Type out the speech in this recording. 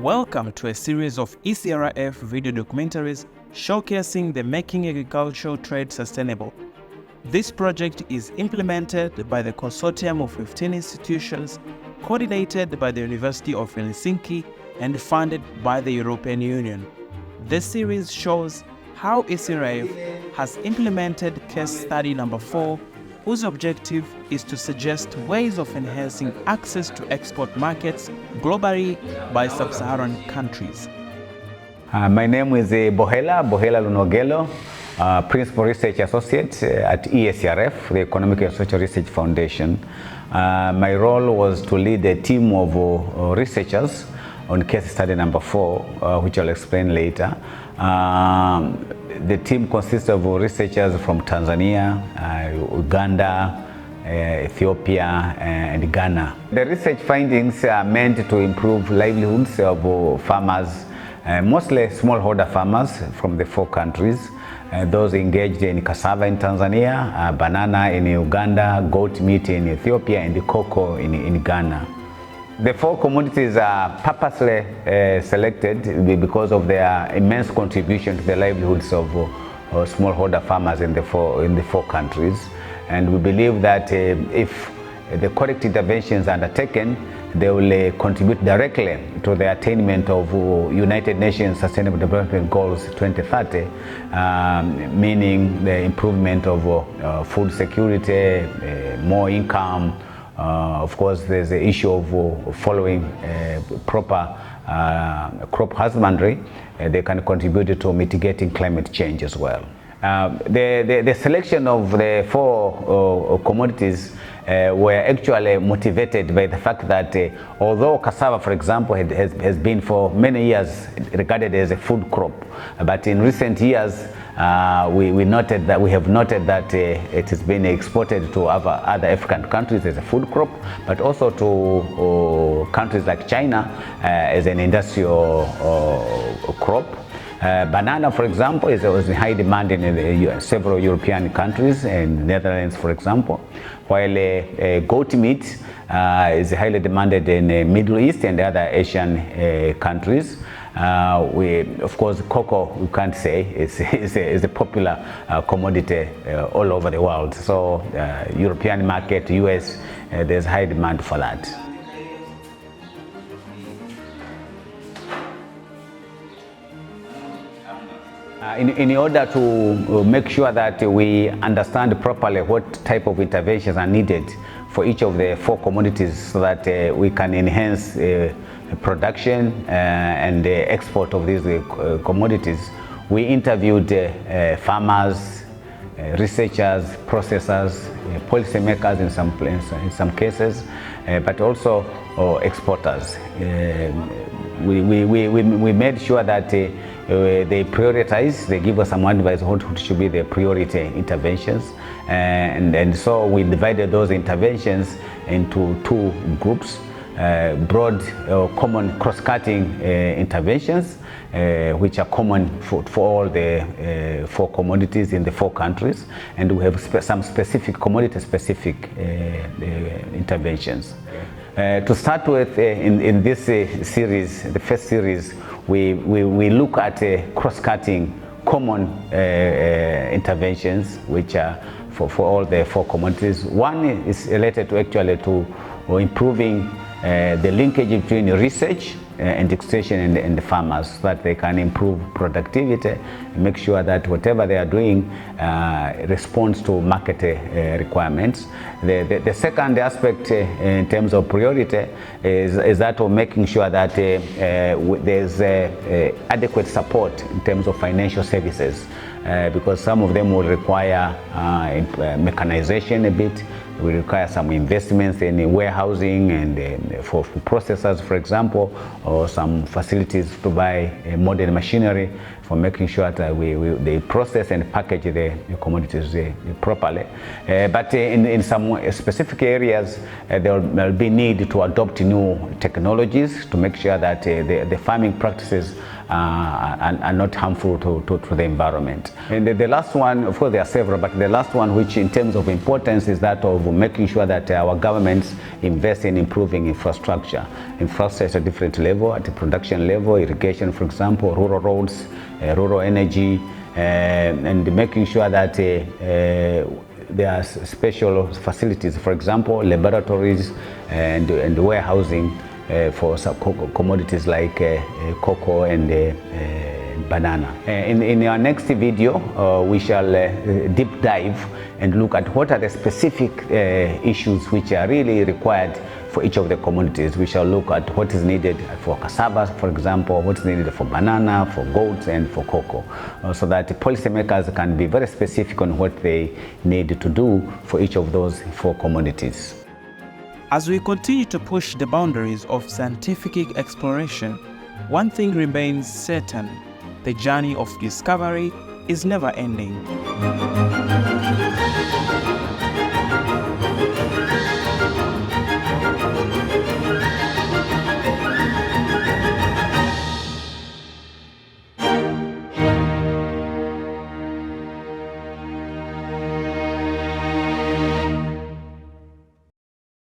Welcome to a series of ESRF video documentaries showcasing the Making Agricultural Trade Sustainable. This project is implemented by the consortium of 15 institutions, coordinated by the University of Helsinki and funded by the European Union. This series shows how ESRF has implemented case study number 4, whose objective is to suggest ways of enhancing access to export markets globally by sub-Saharan countries. My name is Bohela Lunogelo, Principal Research Associate at ESRF, the Economic and Social Research Foundation. My role was to lead a team of researchers on case study number 4, which I'll explain later. The team consists of researchers from Tanzania, Uganda, Ethiopia, and Ghana. The research findings are meant to improve livelihoods of farmers, mostly smallholder farmers from the 4 countries. Those engaged in cassava in Tanzania, banana in Uganda, goat meat in Ethiopia, and cocoa in Ghana. The 4 commodities are purposely selected because of their immense contribution to the livelihoods of smallholder farmers in the four countries. And we believe that if the correct interventions are undertaken, they will contribute directly to the attainment of United Nations Sustainable Development Goals 2030, meaning the improvement of food security, more income. Of course, there's the issue of following proper crop husbandry. They can contribute to mitigating climate change as well. The selection of the 4 commodities were actually motivated by the fact that although cassava, for example, has been for many years regarded as a food crop, but in recent years we have noted that it has been exported to other African countries as a food crop, but also to countries like China as an industrial crop. Banana, for example, was in high demand in several European countries, and Netherlands, for example, while goat meat is highly demanded in the Middle East and other Asian countries. Of course, cocoa, we can't say, is a popular commodity all over the world. So, European market, US, there's high demand for that. In order to make sure that we understand properly what type of interventions are needed for each of the 4 commodities so that we can enhance production and the export of these commodities, we interviewed farmers, researchers, processors, policymakers in some cases, but also exporters. We made sure that they prioritize, they give us some advice on what should be the priority interventions, and so we divided those interventions into 2 groups. Broad common cross-cutting interventions, which are common for all the 4 commodities in the 4 countries, and we have some specific commodity-specific interventions. To start with, in this series, the first series, we look at cross-cutting common interventions, which are for all the 4 commodities. One is related to improving the linkage between research and extension and the farmers, so that they can improve productivity and make sure that whatever they are doing responds to market requirements. The second aspect in terms of priority is that of making sure that there's adequate support in terms of financial services, because some of them will require mechanization a bit. We require some investments in warehousing and for processors, for example, or some facilities to buy modern machinery for making sure that they process and package the commodities properly. But in some specific areas, there will be need to adopt new technologies to make sure that the farming practices and not harmful to the environment. And the last one, of course there are several, but the last one, which in terms of importance, is that of making sure that our governments invest in improving infrastructure at different level, at the production level, irrigation, for example, rural roads, rural energy, and making sure that there are special facilities, for example, laboratories and warehousing for some commodities like cocoa and banana. In our next video, we shall deep dive and look at what are the specific issues which are really required for each of the commodities. We shall look at what is needed for cassava, for example, what is needed for banana, for goats, and for cocoa, so that policymakers can be very specific on what they need to do for each of those 4 commodities. As we continue to push the boundaries of scientific exploration, one thing remains certain: the journey of discovery is never ending.